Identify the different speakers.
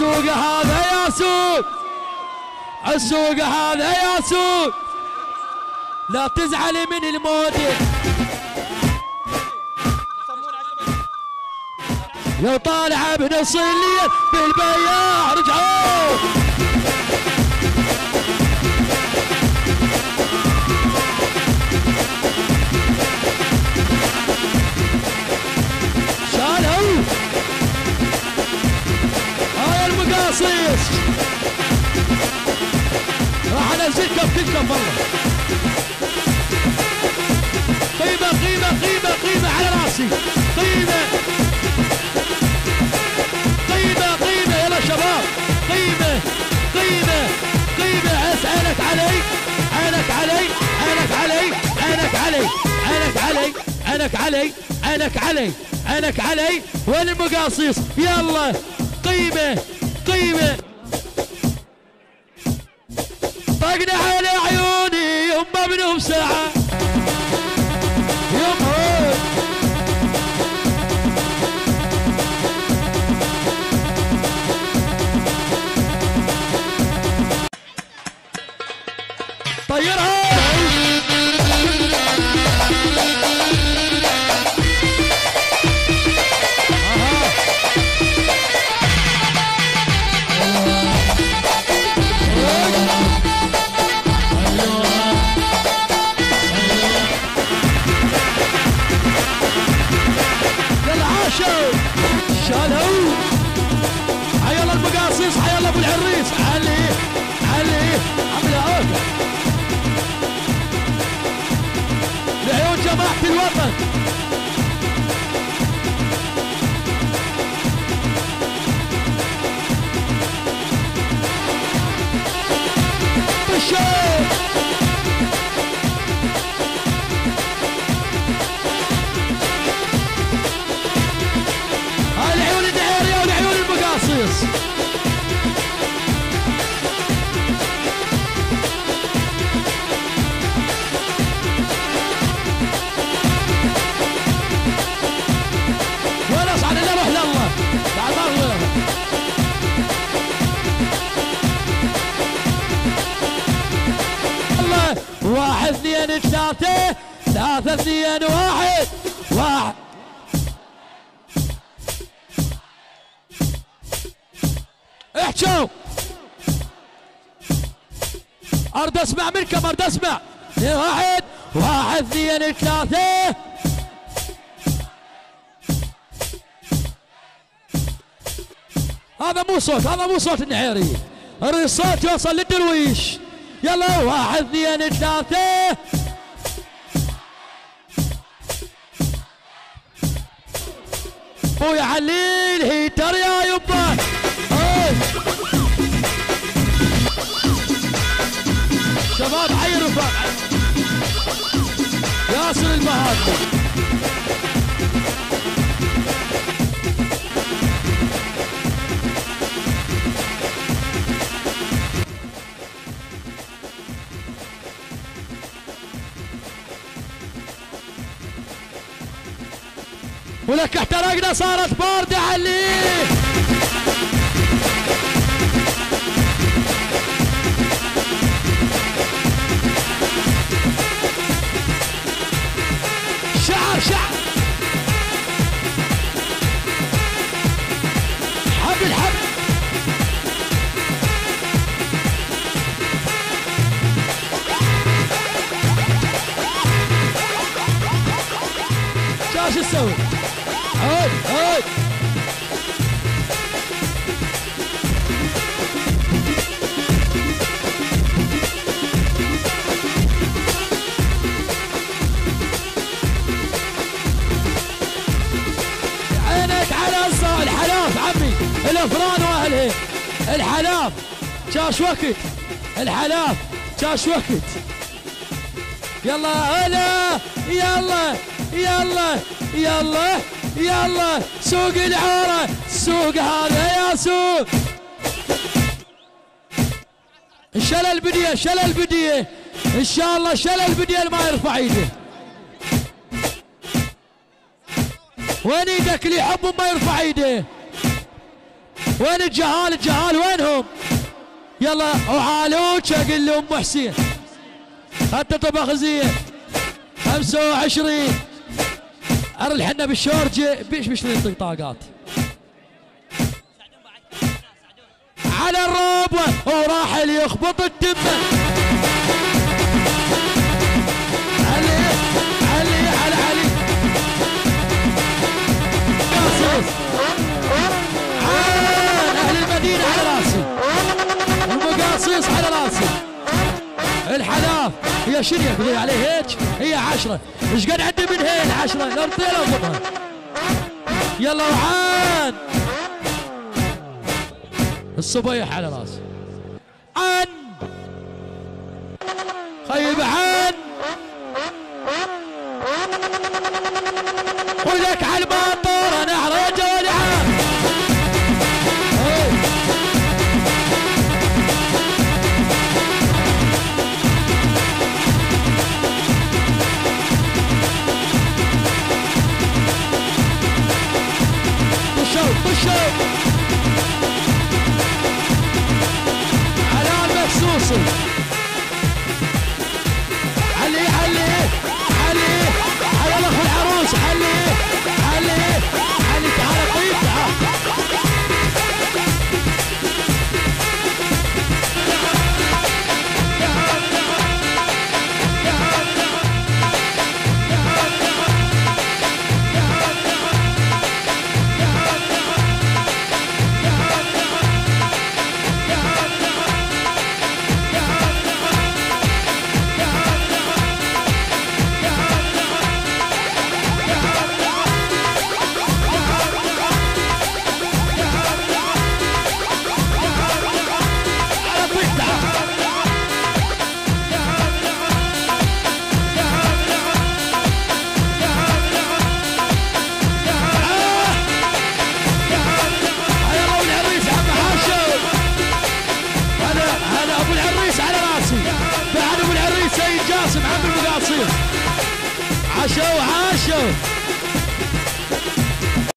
Speaker 1: السوق هذا يا سوق، السوق هذا يا سوق، لا تزعلي من المودة لو طالع بنص الليل بالبياع. رجعوا شالوا هاي المقاصيص. راح انزلكم كلكم والله. قيمة قيمة قيمة قيمة على راسي، قيمة قيمة قيمة. يلا شباب قيمة قيمة قيمة. عينك علي عينك علي عينك علي عينك علي عينك علي عينك علي عينك علي عينك علي. وين المقاصيص؟ يلا قيمة قيمة. طقنا على عيوني يما منهم ساعة يما. طيرها شالوا. حيالله المقاصيص، حيالله ابو العريس. علي علي عمله عوده لعيون جماعة الوطن. بالشوق العيون الدعيرية والعيون المقاصيص. ولا صعد الا روح لله بعد مرة. الله. 1 2 3 3 2 1 1. احجوا. ارد اسمع منكم، ارد اسمع. 1 1 2 3. هذا مو صوت، هذا مو صوت النحيري، الصوت يوصل للدرويش. يلا 1 2 3. ابويا عليل هيتر يا يبا. شباب حي الرفاق ياسر المهاجم. ولك احترقنا صارت باردة عليه. شعر شعر حبل حبل. شو تسوي؟ هاي هاي عينك على الحلاف عمي، الافران واهله. الحلاف جاش وقت، الحلاف جاش وقت. يلا هلا يلا يلا يلا يلا. سوق العارة، السوق هذا يا سوق. شل البدية، شل البدية ان شاء الله. شل البدية ما يرفع ايده. وين ايدك اللي يحب ما يرفع ايده. وين الجهال؟ الجهال وينهم؟ يلا وعالوك اقول لهم ام حسين حتى طبخ زين 25 ارلحنا بالشورجي بيش نطق طاقات على الروبه وراح اللي يخبط التمه علي علي على علي قاصص اهل المدينه على راسي المقاصيص على راسي الحلاف هي شنو يقولوا عليه هيك؟ هي 10 ايش قد عندي من هين 10 لو رطيله وضمها يلا وعان الصبيح على راسي عن خيب عن ولك على المطور انا حريجه ولعان طشوا على المكسوسي علي علي علي على الاخ العروس علي علي علي تعال طيب تعال عاشوا عاشوا